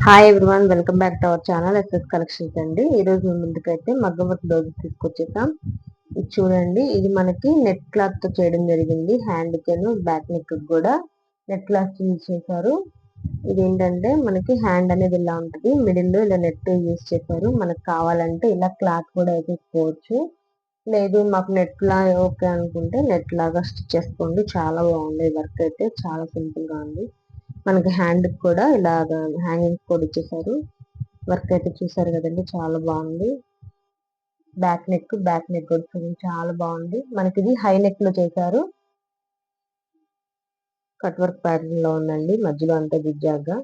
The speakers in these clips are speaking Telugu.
Hi everyone, welcome back to our channel SS collections అండి. ఈ రోజు మీ ముందుకైతే మగ్గం వర్క్ బ్లౌజ్ తీసుకొచ్చేసాం. ఇది చూడండి, ఇది మనకి నెట్ క్లాత్ తో చేయడం జరిగింది. హ్యాండ్ కెను బ్యాక్ నెక్ కూడా నెట్ క్లాత్ యూజ్ చేశారు. ఇదేంటంటే మనకి హ్యాండ్ అనేది ఇలా ఉంటుంది, మిడిల్ లో ఇలా నెట్ యూజ్ చేశారు. మనకు కావాలంటే ఇలా క్లాత్ కూడా వేసేసుకోవచ్చు, లేదు మాకు నెట్ లా ఓకే అనుకుంటే నెట్ లాగా స్టిచ్ చేసుకోండి. చాలా బాగుంది వర్క్, అయితే చాలా సింపుల్ గా ఉంది. మనకి హ్యాండ్ కూడా ఇలాగ హ్యాంగింగ్స్ కూడా ఇచ్చేసారు. వర్క్ అయితే చూసారు కదండి, చాలా బాగుంది. బ్యాక్ నెక్ కూడా చూడండి, చాలా బాగుంది. మనకి ఇది హై నెక్ లో చేశారు. కట్ వర్క్ ప్యాటర్న్ లో ఉందండి, మధ్యలో అంతా జిగ్జాగ్గా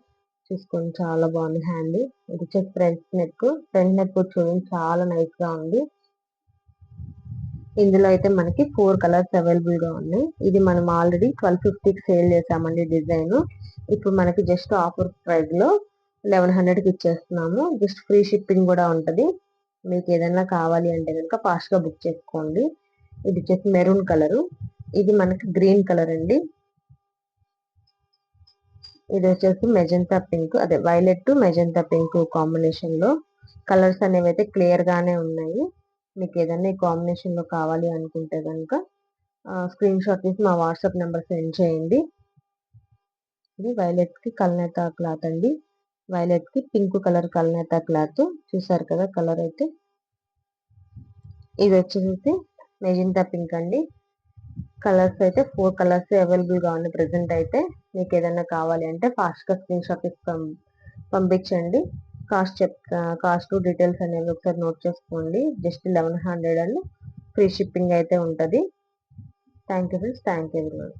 చూసుకోండి, చాలా బాగుంది. హ్యాండ్ ఇది వచ్చేసి ఫ్రంట్ నెక్ కూడా చూడండి, చాలా నైస్ గా ఉంది. ఇందులో అయితే మనకి 4 కలర్స్ అవైలబుల్ గా ఉన్నాయి. ఇది మనం ఆల్రెడీ 1250కి సేల్ చేసామండి డిజైన్. ఇప్పుడు మనకి జస్ట్ ఆఫర్ ప్రైస్ లో 1100కి ఇచ్చేస్తున్నాము. జస్ట్ ఫ్రీ షిప్పింగ్ కూడా ఉంటది. మీకు ఏదైనా కావాలి అంటే కనుక ఫాస్ట్ గా బుక్ చేసుకోండి. ఇది వచ్చేసి మెరూన్ కలర్, ఇది మనకి గ్రీన్ కలర్ అండి. ఇది వచ్చేసి మెజంతా పింక్, అదే violet to magenta pink combination లో. కలర్స్ అనేవి అయితే క్లియర్ గానే ఉన్నాయి. మీకు ఏదైనా ఈ కాంబినేషన్ లో కావాలి అనుకుంటే కనుక స్క్రీన్ షాట్ తీసి మా వాట్సాప్ నెంబర్ సెండ్ చేయండి. ఇది వైలెట్ కి కల్నేత క్లాత్ అండి, వైలెట్ కి పింక్ కలర్ కల్నేత క్లాత్. చూసారు కదా కలర్ అయితే. ఇది వచ్చేసి మెజంతా పింక్ అండి. కలర్స్ అయితే 4 కలర్స్ అవైలబుల్ గా ఉన్నాయి ప్రెసెంట్ అయితే. మీకు ఏదైనా కావాలి అంటే ఫాస్ట్ గా స్క్రీన్ షాట్ పంపించండి. కాస్ట్ డీటెయిల్స్ అనేవి ఒకసారి నోట్ చేసుకోండి. జస్ట్ 1100 అండ్ ఫ్రీ షిప్పింగ్ అయితే ఉంటది. Thank you friends, thank you everyone.